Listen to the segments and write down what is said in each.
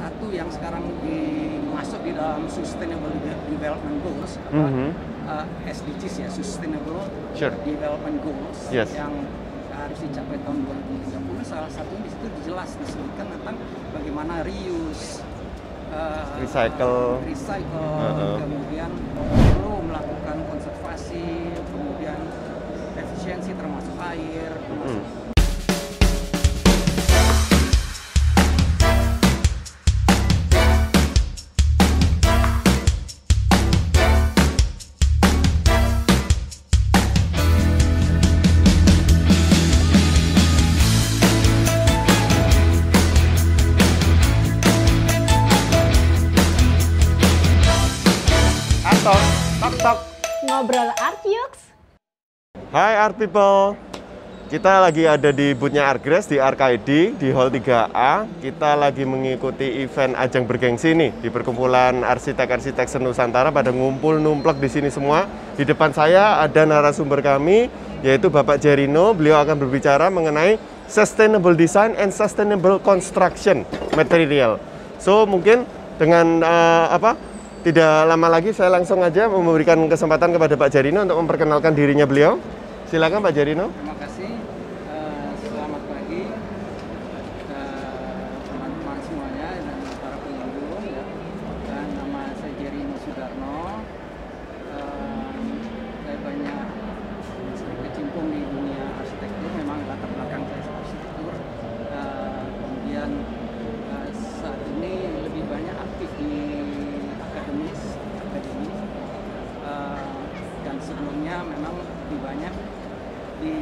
satu yang sekarang masuk di dalam Sustainable Development Goals, SDGs ya, Sustainable Development Goals, yang harus dicapai tahun 2030. Salah satunya di situ jelas disebutkan tentang bagaimana reuse, recycle, kemudian perlu melakukan konservasi, kemudian efisiensi termasuk air, termasuk ngobrol Art Yux. Hai Art People, kita lagi ada di boothnya Artgrace di Arcade di Hall 3A. Kita lagi mengikuti event Ajang Bergengsi nih di perkumpulan arsitek-arsitek senusantara pada ngumpul numplek di sini semua. Di depan saya ada narasumber kami yaitu Bapak Jerino. Beliau akan berbicara mengenai Sustainable Design and Sustainable Construction Material. So mungkin dengan tidak lama lagi saya langsung aja memberikan kesempatan kepada Pak Jerino untuk memperkenalkan dirinya beliau. Silakan Pak Jerino. Terima kasih. Selamat pagi teman-teman semuanya dan para pengunjung. Ya. Dan nama saya Jerino Sudarno. Saya banyak berkecimpung di dunia arsitektur. Memang latar belakang saya arsitektur. Kemudian saat ini lebih banyak aktif di akademis, dan sebelumnya memang lebih banyak di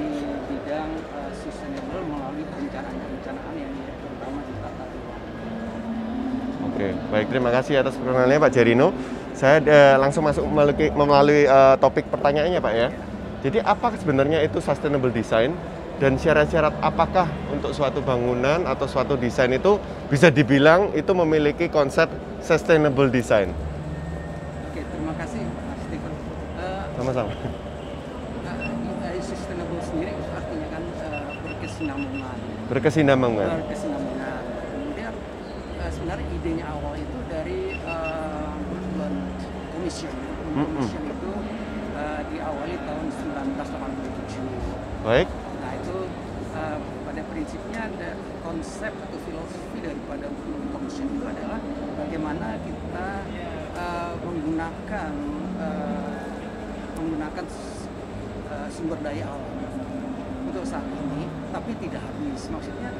bidang sustainable melalui perencanaan yang terutama di tata ruang. Oke, baik, terima kasih atas perkenalannya Pak Jerino. Saya langsung masuk melalui topik pertanyaannya Pak ya. Jadi apa sebenarnya itu sustainable design dan syarat-syarat apakah untuk suatu bangunan atau suatu desain itu bisa dibilang itu memiliki konsep sustainable design? Oke, terima kasih Mas Stephen. Sama-sama. Sustainable sendiri artinya kan berkesinambungan. Berkesinambungan. Kemudian sebenarnya idenya awal itu dari Commission. Commission itu diawali tahun 1987. Baik. Nah itu pada prinsipnya ada konsep atau filosofi daripada Commission itu adalah bagaimana kita menggunakan sumber daya alam untuk saat ini, tapi tidak habis. Maksudnya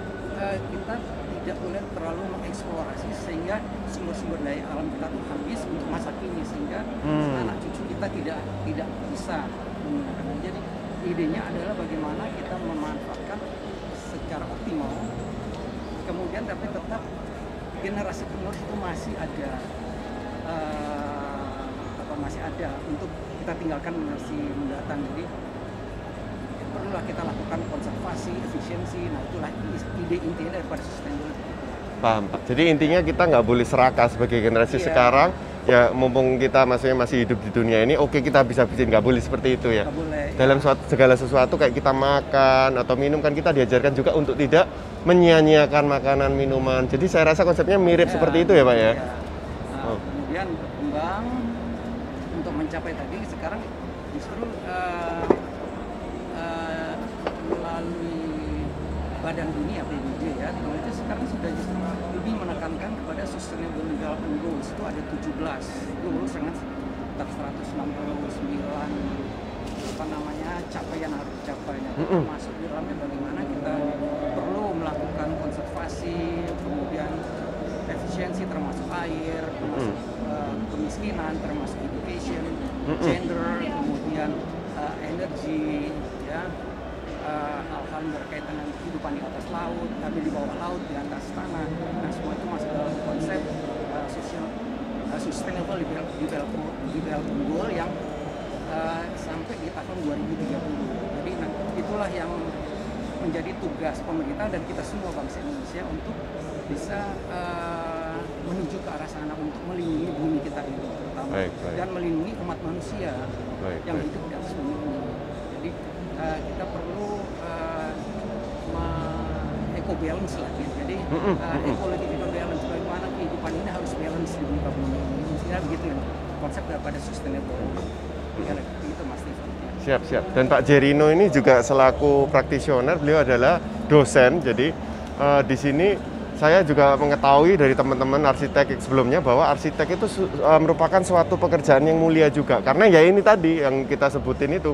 kita tidak boleh terlalu mengeksplorasi sehingga sumber-sumber daya alam kita tuh habis untuk masa kini, sehingga anak cucu kita tidak bisa menggunakannya. Jadi idenya adalah bagaimana kita memanfaatkan secara optimal, kemudian tapi tetap generasi penerus itu masih ada untuk kita tinggalkan generasi mendatang. Jadi perlulah kita lakukan konservasi, efisiensi. Nah itulah ide intinya daripada sustainability. Paham Pak. Jadi intinya kita nggak boleh serakah sebagai generasi sekarang. Ya mumpung kita masih hidup di dunia ini, oke kita bisa bikin, nggak boleh seperti itu ya. Boleh, dalam segala sesuatu kayak kita makan atau minum kan kita diajarkan juga untuk tidak menyia-nyiakan makanan minuman. Jadi saya rasa konsepnya mirip seperti itu ya Pak ya. Nah, kemudian berkembang untuk mencapai tadi sekarang justru melalui Badan Dunia PBB ya, itu sekarang sudah justru lebih menekankan kepada Sustainable Development Goals. Itu ada 17 goals dengan 169 capaian harus dicapai. Termasuk di dalamnya bagaimana kita perlu melakukan konservasi, kemudian efisiensi termasuk air, termasuk kemiskinan, termasuk education, gender, kemudian energi, ya, hal-hal berkaitan dengan kehidupan di atas laut, tapi di bawah laut, di atas tanah. Nah semua itu masuk dalam konsep Sustainable Development Goal yang sampai di tahun 2030. Jadi itulah yang menjadi tugas pemerintah dan kita semua bangsa Indonesia untuk bisa menuju ke arah sana untuk melindungi bumi kita ini terutama, dan melindungi umat manusia yang hidup di atas bumi ini. Jadi kita perlu eco balance lah, jadi ecological balance, bagaimana kehidupan ya begitu konsep daripada sustainable itu Mas Steven. Siap, siap. Dan Pak Jerino ini juga selaku praktisioner, beliau adalah dosen. Jadi di sini saya juga mengetahui dari teman-teman arsitek sebelumnya bahwa arsitek itu merupakan suatu pekerjaan yang mulia juga. Karena ya ini tadi yang kita sebutin itu,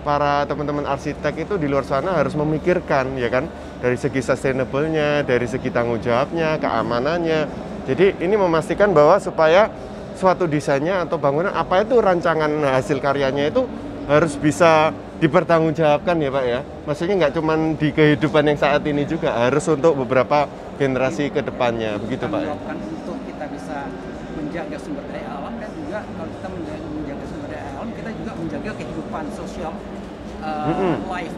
para teman-teman arsitek itu di luar sana harus memikirkan, ya kan, dari segi sustainable-nya, dari segi tanggung jawabnya, keamanannya. Jadi ini memastikan bahwa supaya suatu desainnya atau bangunan, apa itu rancangan hasil karyanya itu harus bisa dipertanggungjawabkan ya Pak ya. Maksudnya nggak cuma di kehidupan yang saat ini juga, harus untuk beberapa generasi ke depannya, begitu Pak ya. Untuk kita bisa menjaga sumber daya alam, dan juga kalau kita menjaga sumber daya alam, kita juga menjaga kehidupan sosial life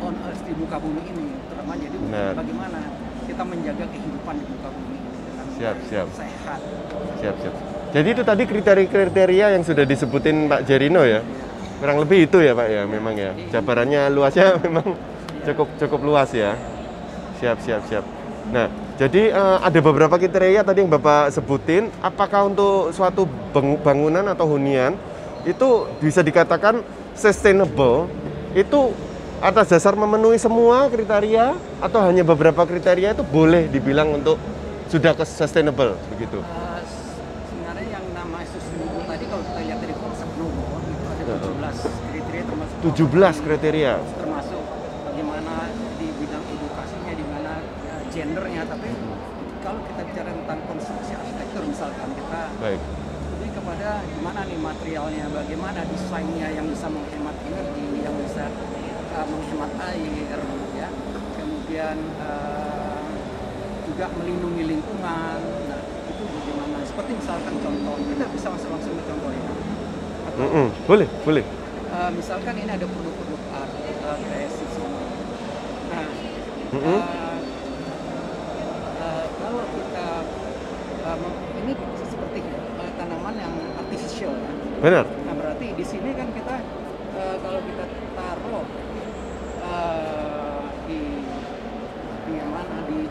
on earth di muka bumi ini, terutama. Jadi bagaimana kita menjaga kehidupan di muka bumi ini dengan sehat. Siap. Jadi itu tadi kriteria-kriteria yang sudah disebutin Pak Jerino ya. Kurang lebih itu ya Pak ya, memang ya. Jabarannya luasnya memang cukup luas ya. Siap. Nah, jadi ada beberapa kriteria tadi yang Bapak sebutin. Apakah untuk suatu bangunan atau hunian itu bisa dikatakan sustainable? Itu atas dasar memenuhi semua kriteria atau hanya beberapa kriteria itu boleh dibilang untuk sudah ke sustainable begitu? Sebenarnya yang namanya sustainable tadi kalau kita lihat dari konsep Nomo itu ada 17 kriteria, termasuk 17 kriteria. Termasuk bagaimana di bidang edukasinya, di mana gendernya. Tapi kalau kita bicara tentang konstruksi arsitektur misalkan, kita lebih kepada gimana nih materialnya, bagaimana desainnya yang bisa menghemat energi, yang bisa menghemat air, ya. Kemudian juga melindungi lingkungan. Nah, itu bagaimana? Seperti misalkan contoh, kita bisa langsung ke contohnya. Boleh. Misalkan ini ada produk-produk art, kreasi semua. Nah, kalau kita ini seperti tanaman yang artificial, ya. Benar. Nah, berarti di sini kan kita kalau kita taruh di mana di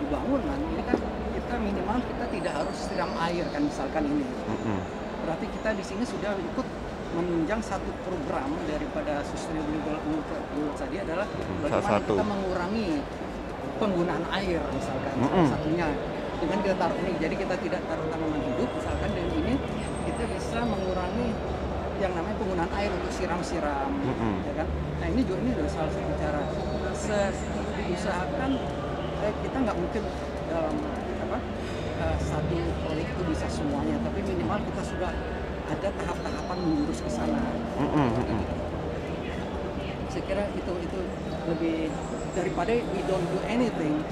bangunan ini kan kita minimal kita tidak harus siram air kan misalkan ini. Berarti kita di sini sudah ikut menunjang satu program daripada sustainable tadi adalah bagaimana kita mengurangi penggunaan air misalkan salah satunya dengan kita taruh ini. Jadi kita tidak taruh tanaman hidup misalkan, dan ini kita bisa mengurangi yang namanya penggunaan air untuk siram-siram, ya kan? Nah ini juga salah satu cara. Diusahakan kita nggak mungkin dalam satu proyek itu bisa semuanya, tapi minimal kita sudah ada tahap-tahapan menjurus ke sana. Saya kira itu lebih daripada we don't do anything.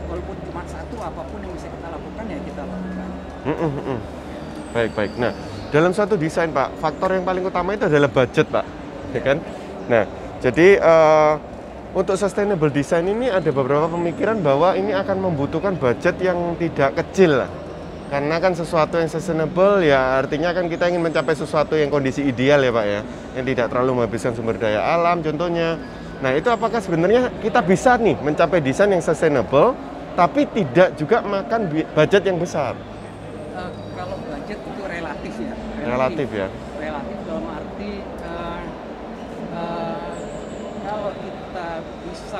Walaupun cuma satu, apapun yang bisa kita lakukan ya kita lakukan. Baik. Nah, dalam suatu desain Pak, faktor yang paling utama itu adalah budget Pak, ya kan? Nah, jadi untuk sustainable design ini ada beberapa pemikiran bahwa ini akan membutuhkan budget yang tidak kecil lah. Karena kan sesuatu yang sustainable ya artinya kan kita ingin mencapai sesuatu yang kondisi ideal ya Pak ya, yang tidak terlalu menghabiskan sumber daya alam contohnya. Nah, itu apakah sebenarnya kita bisa nih mencapai desain yang sustainable tapi tidak juga makan budget yang besar? Kalau budget itu relatif ya. Relatif dalam arti kalau kita bisa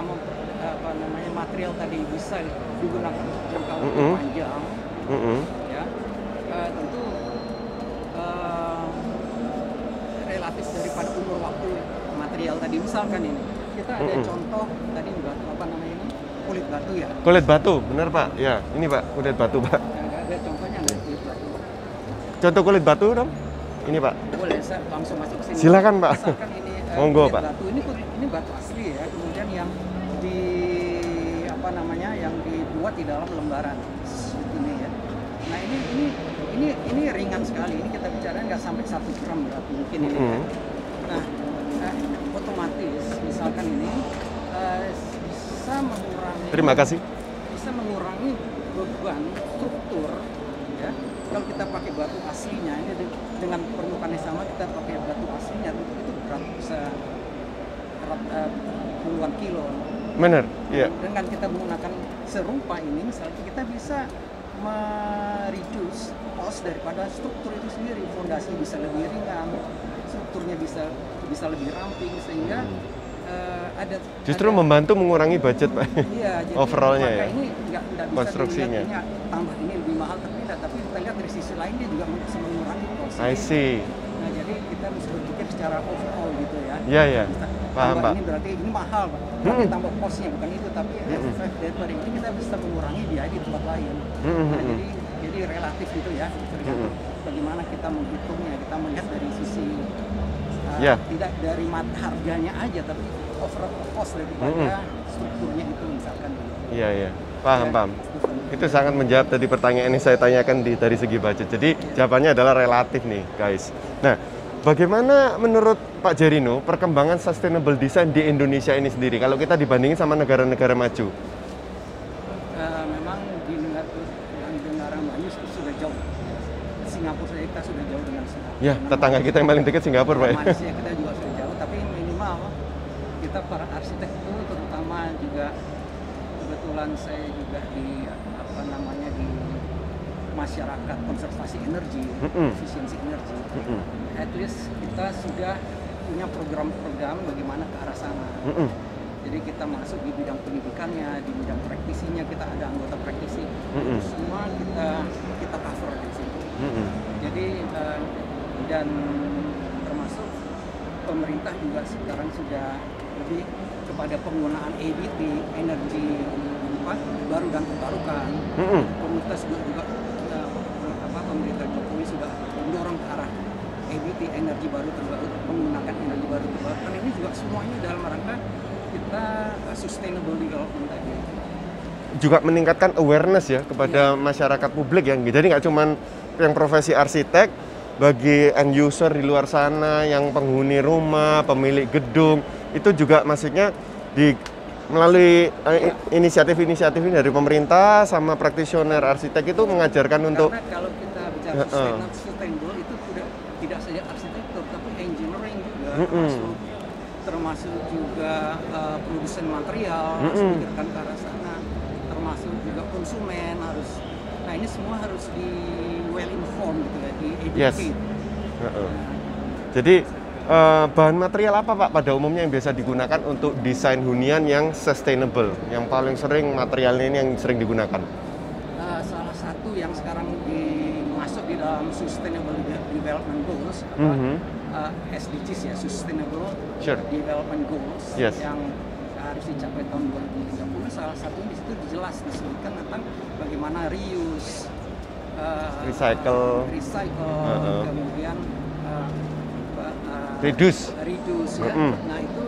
material tadi bisa digunakan untuk jangka waktu panjang, ya tentu relatif daripada umur waktu material tadi. Misalkan ini kita ada contoh tadi kulit batu ya. Kulit batu, benar Pak? Ya, ini Pak, kulit batu Pak. Ada contohnya nggak kulit batu? Contoh kulit batu dong? Ini Pak. Boleh, saya langsung masuk ke sini. Silakan Pak. Misalkan ini monggo Pak. Batu ini batu asli ya, kemudian yang yang dibuat di dalam lembaran ini ya. Nah ini ringan sekali. Ini kita bicara nggak sampai 1 gram berat mungkin ini. Ya. Nah, otomatis misalkan ini bisa mengurangi. Terima kasih. Bisa mengurangi beban struktur ya. Kalau kita pakai batu aslinya ini dengan permukaan yang sama, kita pakai batu aslinya itu berat bisa puluhan kilo. Benar, iya. Dengan kita menggunakan serupa ini misalnya kita bisa mereduce cost daripada struktur itu sendiri. Fondasi bisa lebih ringan, strukturnya bisa lebih ramping, sehingga justru membantu mengurangi budget, Pak. Iya, jadi overallnya ya. Ini nggak bisa konstruksinya. dilihat ini tambah ini lebih mahal, tapi tidak. Tapi kita lihat dari sisi lain dia juga bisa mengurangi cost. I see. Nah, jadi kita mesti berpikir secara overall gitu ya. Iya, iya. Paham, Tambah Pak. ini berarti ini mahal, Pak. Berarti tambah costnya, bukan itu. Tapi dari ini kita bisa mengurangi biaya di tempat lain. Nah, jadi relatif gitu ya. Tergantung bagaimana kita menghitungnya. Kita melihat dari sisi tidak dari harganya aja, tapi overall cost daripada strukturnya itu misalkan. Iya, iya. Paham. Itu sangat menjawab tadi pertanyaan yang saya tanyakan dari segi budget. Jadi jawabannya adalah relatif nih, guys. Nah, bagaimana menurut Pak Jerino perkembangan sustainable design di Indonesia ini sendiri kalau kita dibandingin sama negara-negara maju? Memang di negara maju sudah jauh. Singapura saja kita sudah jauh dengan Singapura. Ya, tetangga kita yang paling dekat Singapura, Pak. Malaysia kita juga sudah jauh, tapi minimal kita para arsitek itu, terutama juga kebetulan saya juga di di masyarakat konservasi energi, efisiensi energi. At least kita sudah punya program-program bagaimana ke arah sana. Jadi kita masuk di bidang pendidikannya, di bidang praktisinya, kita ada anggota praktisi. Itu semua kita cover di situ. Jadi dan termasuk pemerintah juga sekarang sudah lebih kepada penggunaan EBT, energi baru dan terbarukan. Pemerintah juga pemerintah Jokowi sudah mendorong ke arah EBT, energi baru terbarukan, menggunakan energi baru terbarukan. Ini juga semuanya dalam rangka kita sustainable development tadi. Juga meningkatkan awareness ya kepada masyarakat publik yang jadi nggak cuman yang profesi arsitek, bagi end user di luar sana, yang penghuni rumah, pemilik gedung, itu juga maksudnya melalui inisiatif-inisiatif ini dari pemerintah sama praktisioner arsitek itu mengajarkan untuk. Karena kalau kita bicara sustainable itu tidak saja arsitektur, tapi engineering juga termasuk juga produsen material harus memikirkan ke arah sana, termasuk juga konsumen harus. Nah, ini semua harus di well informed gitu ya, di educate. Jadi bahan material apa, Pak, pada umumnya yang biasa digunakan untuk desain hunian yang sustainable? Yang paling sering materialnya ini yang sering digunakan? Salah satu yang sekarang masuk di dalam Sustainable Development Goals, SDGs ya, Sustainable Development Goals, yang harus dicapai tahun 2030. Salah satunya di situ jelas disebutkan tentang bagaimana reuse, recycle, kemudian reduce ya. Nah itu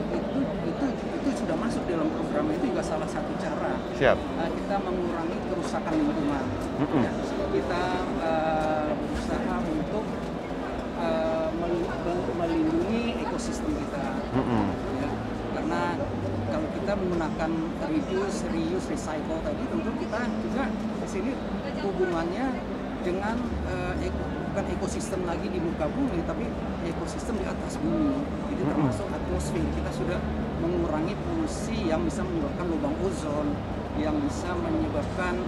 sudah masuk dalam program itu juga salah satu cara. Kita mengurangi kerusakan lingkungan. Ya. Kita berusaha untuk melindungi ekosistem kita. Ya. Karena kalau kita menggunakan reduce, reuse, recycle tadi, tentu kita juga di sini hubungannya dengan bukan ekosistem lagi di muka bumi, tapi ekosistem di atas bumi. Jadi termasuk atmosfer, kita sudah mengurangi polusi yang bisa menyebabkan lubang ozon, yang bisa menyebabkan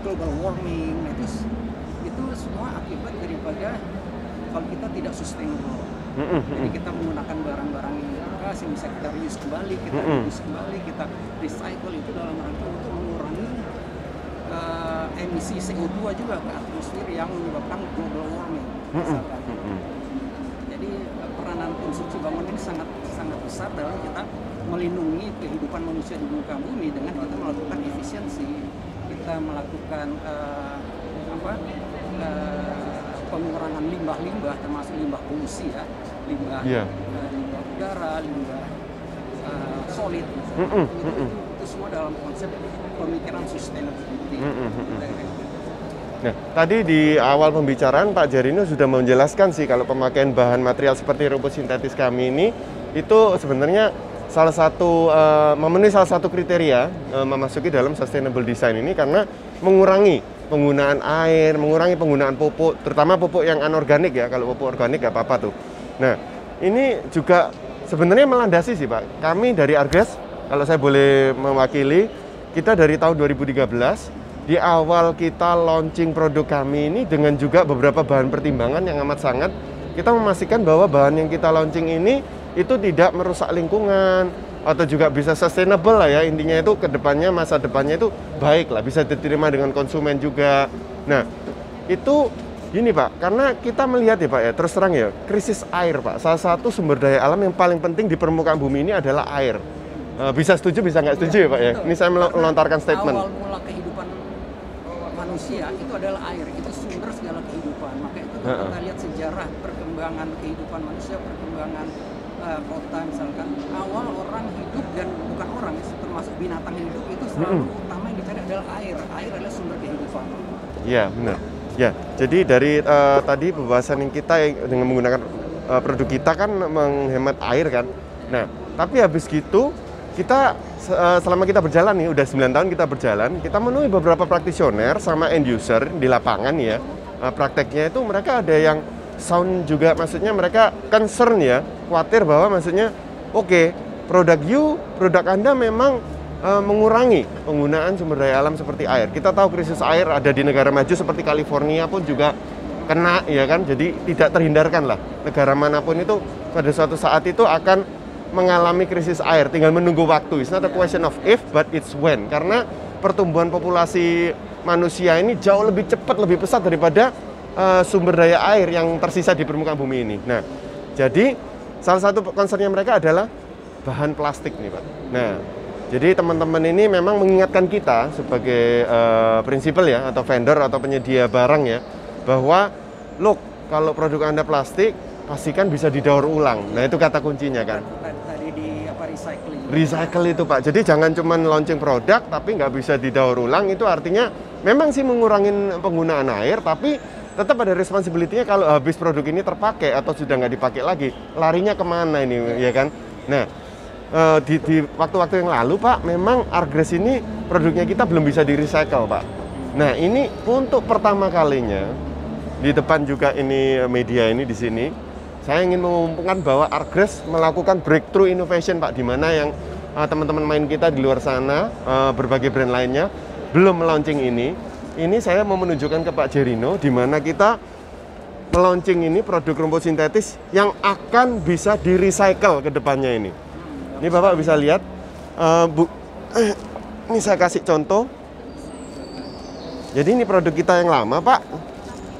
global warming. Nah, itu semua akibat daripada kalau kita tidak sustainable. Jadi kita menggunakan barang-barang yang bekas yang bisa kita reuse kembali, kita reuse kembali, kita recycle, itu dalam rangka untuk mengurangi emisi CO2 juga ke atmosfer yang menyebabkan global warming. Jadi peranan konstruksi bangunan ini sangat besar dalam kita melindungi kehidupan manusia di muka bumi dengan kita melakukan efisiensi, kita melakukan pengurangan limbah-limbah, termasuk limbah polusi ya, limbah udara, limbah solid. Itu semua dalam konsep pemikiran sustainability. Nah, tadi di awal pembicaraan Pak Jerino sudah menjelaskan sih kalau pemakaian bahan material seperti rumput sintetis kami ini itu sebenarnya salah satu memenuhi salah satu kriteria memasuki dalam sustainable design ini karena mengurangi penggunaan air, mengurangi penggunaan pupuk, terutama pupuk yang anorganik ya. Kalau pupuk organik nggak apa-apa tuh. Nah, ini juga sebenarnya melandasi sih Pak. Kami dari Argres, kalau saya boleh mewakili, kita dari tahun 2013 di awal kita launching produk kami ini dengan juga beberapa bahan pertimbangan yang amat sangat, kita memastikan bahwa bahan yang kita launching ini itu tidak merusak lingkungan atau juga bisa sustainable lah ya, intinya itu ke depannya, masa depannya itu baik lah, bisa diterima dengan konsumen juga. Nah, itu gini Pak, karena kita melihat ya Pak ya, terus terang ya, krisis air Pak, salah satu sumber daya alam yang paling penting di permukaan bumi ini adalah air. Bisa setuju, bisa nggak setuju ya Pak ya? Ini saya melontarkan statement. Awal mula kehidupan manusia itu adalah air, itu sumber segala kehidupan. Maka itu kalau kita lihat sejarah perkembangan kehidupan manusia, perkembangan kota misalkan, awal orang hidup dan bukan orang, termasuk binatang hidup itu selalu utama yang dicari adalah air. Air adalah sumber kehidupan. Iya benar. Ya, jadi dari tadi pembahasan yang kita dengan menggunakan produk kita kan menghemat air kan. Nah, tapi habis gitu kita selama kita berjalan nih, udah 9 tahun kita berjalan, kita menemui beberapa praktisioner sama end user di lapangan ya. Prakteknya itu mereka ada yang sound juga, maksudnya mereka concern ya, khawatir bahwa maksudnya oke, produk Anda memang mengurangi penggunaan sumber daya alam seperti air. Kita tahu krisis air ada di negara maju seperti California pun juga kena ya kan, jadi tidak terhindarkan lah. Negara manapun itu pada suatu saat itu akan mengalami krisis air, tinggal menunggu waktu. It's not a question of if, but it's when. Karena pertumbuhan populasi manusia ini jauh lebih cepat, lebih pesat daripada sumber daya air yang tersisa di permukaan bumi ini. Nah, jadi salah satu concernnya mereka adalah bahan plastik nih Pak. Nah, jadi teman-teman ini memang mengingatkan kita sebagai prinsipal ya, atau vendor atau penyedia barang ya, bahwa look, kalau produk Anda plastik, pastikan bisa didaur ulang. Nah, itu kata kuncinya kan. Recycle itu Pak. Jadi jangan cuma launching produk tapi nggak bisa didaur ulang, itu artinya memang sih mengurangi penggunaan air, tapi tetap ada responsibility-nya kalau habis produk ini terpakai atau sudah nggak dipakai lagi, larinya kemana ini ya kan. Nah, di waktu-waktu yang lalu Pak, memang Argres ini produknya kita belum bisa di-recycle Pak. Nah, ini untuk pertama kalinya di depan juga ini media ini di sini, saya ingin mengumumkan bahwa Argres melakukan breakthrough innovation Pak, di mana yang teman-teman main kita di luar sana, berbagai brand lainnya belum melaunching ini. Ini saya mau menunjukkan ke Pak Jerino, di mana kita melaunching ini produk rumput sintetis yang akan bisa di-recycle ke depannya ini. Ini Bapak bisa lihat, ini saya kasih contoh. Jadi ini produk kita yang lama Pak,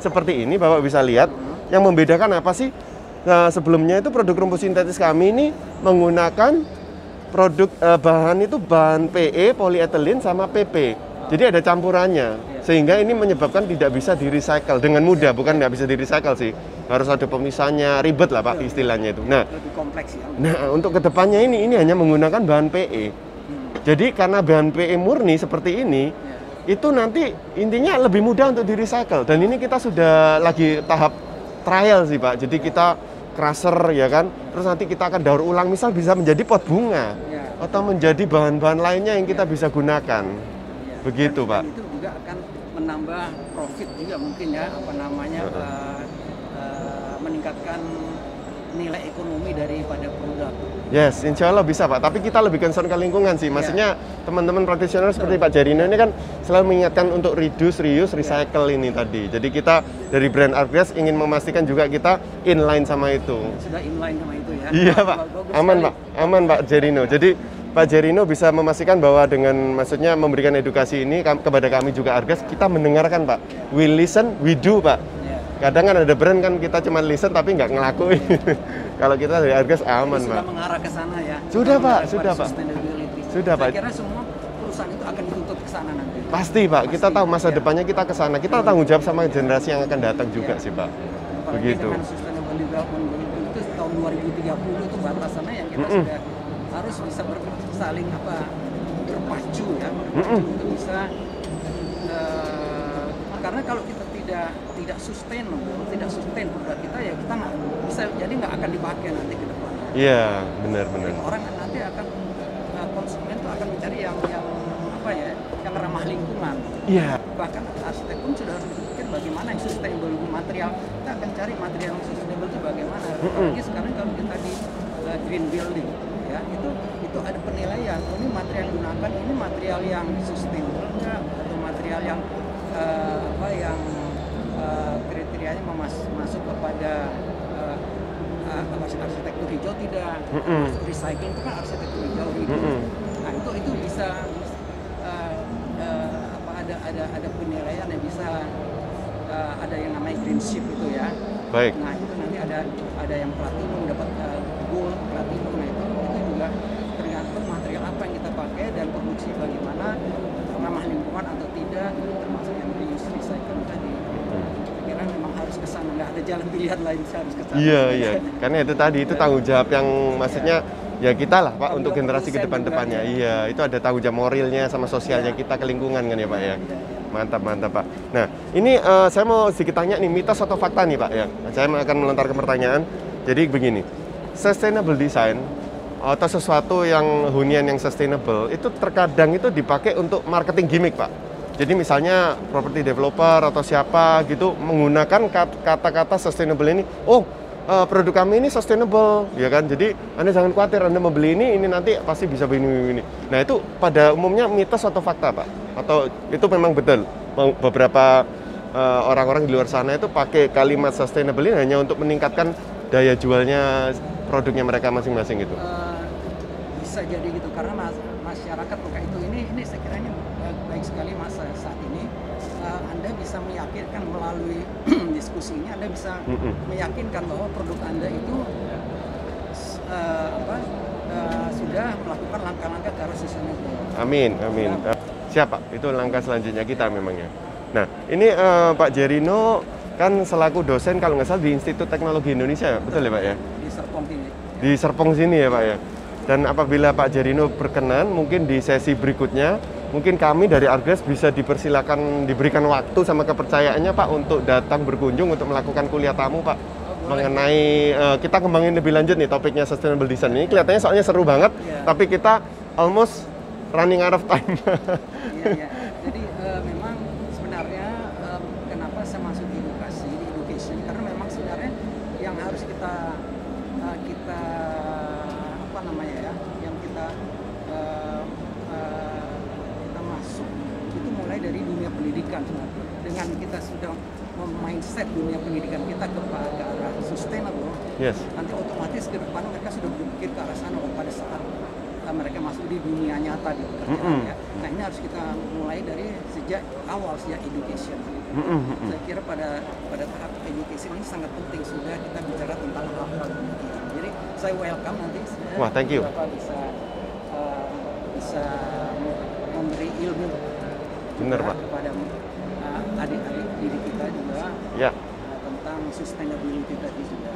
seperti ini Bapak bisa lihat. Yang membedakan apa sih? Nah, sebelumnya itu produk rumput sintetis kami ini menggunakan produk bahan itu bahan PE, polyethylene sama PP. Jadi ada campurannya, sehingga ini menyebabkan tidak bisa di-recycle dengan mudah. Bukan nggak bisa di-recycle sih, harus ada pemisahnya, ribet lah Pak istilahnya itu. Nah, lebih kompleks ya. Nah, untuk kedepannya ini hanya menggunakan bahan PE. Jadi karena bahan PE murni seperti ini, itu nanti intinya lebih mudah untuk di-recycle. Dan ini kita sudah lagi tahap trial sih Pak. Jadi kita crusher ya kan, terus nanti kita akan daur ulang, misal bisa menjadi pot bunga atau menjadi bahan-bahan lainnya yang kita bisa gunakan. Begitu Pak. Dan itu juga akan menambah profit juga mungkin ya, apa namanya, meningkatkan nilai ekonomi daripada produk. Yes, insya Allah bisa Pak, tapi kita lebih concern ke lingkungan sih. Maksudnya teman-teman praktisioner seperti Pak Jerino ini kan selalu mengingatkan untuk reduce, reuse, recycle ini tadi. Jadi kita dari brand Argres ingin memastikan juga kita inline sama itu. Sudah inline sama itu ya? Iya Pak, aman Pak, aman Pak Jerino. Jadi Pak Jerino bisa memastikan bahwa dengan maksudnya memberikan edukasi ini kepada kami juga Argres, kita mendengarkan Pak. We listen, we do Pak. Kadang kan ada brand kan kita cuma listen tapi nggak ngelakuin. Kalau kita dari Argres aman Pak. Sudah mengarah ke sana ya? Sudah Pak, sudah Pak. Sudah Pak. Saya kira semua perusahaan itu akan dituntut ke sana nanti. Pasti Pak, kita tahu masa depannya kita ke sana. Kita tanggung jawab sama generasi yang akan datang juga sih Pak. Begitu. Dengan Sustainable Development Goals itu tahun 2030 itu batasannya yang kita sudah harus bisa saling berpacu ya, untuk bisa karena kalau kita tidak sustain produk kita ya, kita nggak bisa, jadi nggak akan dipakai nanti ke depan. Iya, benar. Orang nanti akan konsumen tuh akan mencari yang yang ramah lingkungan. Iya. Bahkan arsitek pun sudah harus berpikir bagaimana yang sustainable material. Kita akan cari material yang sustainable itu bagaimana. Apalagi sekarang kalau kita di green building ya, itu ada penilaian. Ini material yang digunakan ini material yang sustainable enggak, atau material material yang kriterianya masuk kepada arsitektur hijau tidak, masuk recycling itu kan arsitektur hijau gitu. Nah itu bisa ada penilaian yang bisa ada yang namanya green chip itu ya. Baik. Nah itu nanti ada yang platinum dapat gold, platinum. Nah itu juga tergantung material apa yang kita pakai dan produksi bagaimana, ramah lingkungan atau tidak, termasuk yang reuse recycle tadi. Kira memang harus ke sana, nggak ada jalan pilihan lain, harus ke sana. Iya. Karena itu tadi itu tanggung jawab yang maksudnya ya kita lah Pak untuk generasi ke depan-depannya. Iya, itu ada tanggung jawab moralnya sama sosialnya kita ke lingkungan kan ya Pak ya. Mantap Pak. Nah, ini saya mau sedikit tanya nih, mitos atau fakta nih Pak ya. Saya akan melontarkan pertanyaan. Jadi begini, sustainable design atau sesuatu yang hunian yang sustainable itu terkadang itu dipakai untuk marketing gimmick Pak. Jadi misalnya property developer atau siapa gitu menggunakan kata-kata sustainable ini, produk kami ini sustainable, ya kan? Jadi Anda jangan khawatir, Anda membeli ini nanti pasti bisa begini. Nah itu pada umumnya mitos atau fakta Pak? Atau itu memang betul? Beberapa orang-orang di luar sana itu pakai kalimat sustainable ini hanya untuk meningkatkan daya jualnya produknya mereka masing-masing gitu? Bisa jadi gitu, karena masyarakat buka itu ini saya kira ini baik sekali masa saat ini. Anda bisa meyakinkan melalui diskusi ini, Anda bisa meyakinkan bahwa produk Anda itu sudah melakukan langkah-langkah ke arah sustainable. Amin. Siapa? Itu langkah selanjutnya kita memangnya. Nah, ini Pak Jerino kan selaku dosen kalau nggak salah di Institut Teknologi Indonesia, betul ya Pak ya? Di Serpong sini. Di Serpong sini ya Pak ya. Dan apabila Pak Jerino berkenan, mungkin di sesi berikutnya, mungkin kami dari Argres bisa diberikan waktu sama kepercayaannya Pak untuk datang berkunjung untuk melakukan kuliah tamu Pak. Mengenai kita kembangin lebih lanjut nih topiknya sustainable design ini. Kelihatannya soalnya seru banget, tapi kita almost running out of time. Iya. Jadi memang sebenarnya kenapa saya masuk di education, karena memang sebenarnya yang harus kita masuk itu mulai dari dunia pendidikan sebenarnya. Dengan kita sudah mindset dunia pendidikan kita ke arah sustainable, nanti otomatis ke depan mereka sudah berpikir ke arah sana pada saat mereka masuk di dunia nyata di pekerjaan ya. Nah ini harus kita mulai dari sejak awal, sejak education. Saya kira pada tahap education ini sangat penting sudah kita bicara tentang hal-hal demikian. Jadi saya welcome nanti. Wah, thank you. Bisa memberi ilmu. Benar Pak. Kepada adik-adik didik kita juga. Ya. Tentang sustainability tadi juga.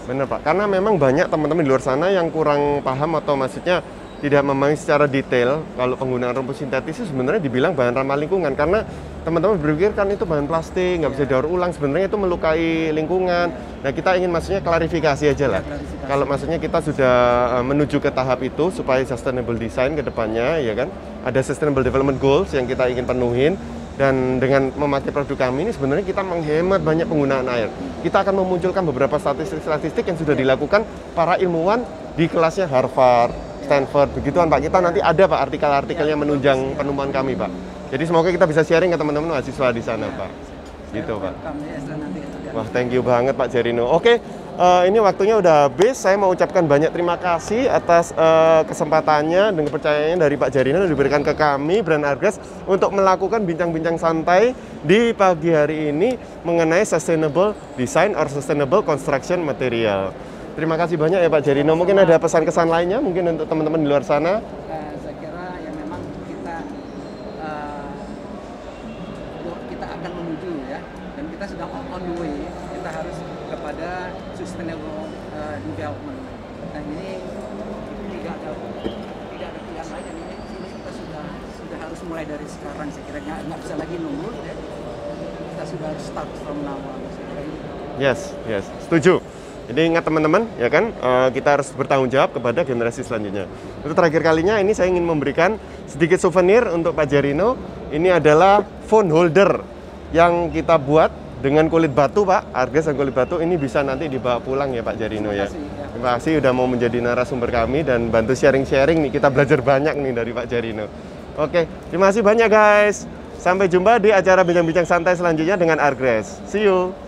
Benar Pak, karena memang banyak teman-teman di luar sana yang kurang paham atau maksudnya tidak memahami secara detail kalau penggunaan rumput sintetis itu sebenarnya dibilang bahan ramah lingkungan, karena teman-teman berpikir kan itu bahan plastik, nggak bisa daur ulang, sebenarnya itu melukai lingkungan. Nah kita ingin maksudnya klarifikasi aja lah. Kalau maksudnya kita sudah menuju ke tahap itu supaya sustainable design ke depannya, ya kan, ada sustainable development goals yang kita ingin penuhin. Dan dengan memakai produk kami ini sebenarnya kita menghemat banyak penggunaan air. Kita akan memunculkan beberapa statistik-statistik yang sudah dilakukan para ilmuwan di kelasnya Harvard, Stanford, begituan Pak. Kita nanti ada Pak artikel-artikelnya menunjang penemuan kami Pak. Jadi semoga kita bisa sharing ke teman-teman mahasiswa di sana Pak. Gitu Pak. Wah, thank you banget Pak Jerino. Oke, ini waktunya udah habis. Saya mau ucapkan banyak terima kasih atas kesempatannya dan kepercayaannya dari Pak Jerino yang diberikan ke kami Brand Argres untuk melakukan bincang-bincang santai di pagi hari ini mengenai sustainable design or sustainable construction material. Terima kasih banyak ya Pak Jerino. Mungkin ada pesan-kesan lainnya mungkin untuk teman-teman di luar sana? Saya kira ya memang kita akan menuju ya, dan kita sedang on the way. Kita harus kepada sustainable development. Dan ini tidak ada pilihan lain. Dan ini kita sudah harus mulai dari sekarang. Saya kira nggak bisa lagi nunggu. Ya. Kita sudah harus start from now. Yes, setuju. Jadi ingat teman-teman, ya kan, kita harus bertanggung jawab kepada generasi selanjutnya. Untuk terakhir kalinya, ini saya ingin memberikan sedikit souvenir untuk Pak Jerino. Ini adalah phone holder yang kita buat dengan kulit batu, Pak. Argres dan kulit batu ini bisa nanti dibawa pulang ya Pak Jerino ya. Terima kasih sudah mau menjadi narasumber kami dan bantu sharing-sharing nih. Kita belajar banyak nih dari Pak Jerino. Oke, terima kasih banyak guys. Sampai jumpa di acara bincang-bincang santai selanjutnya dengan Artgres. See you.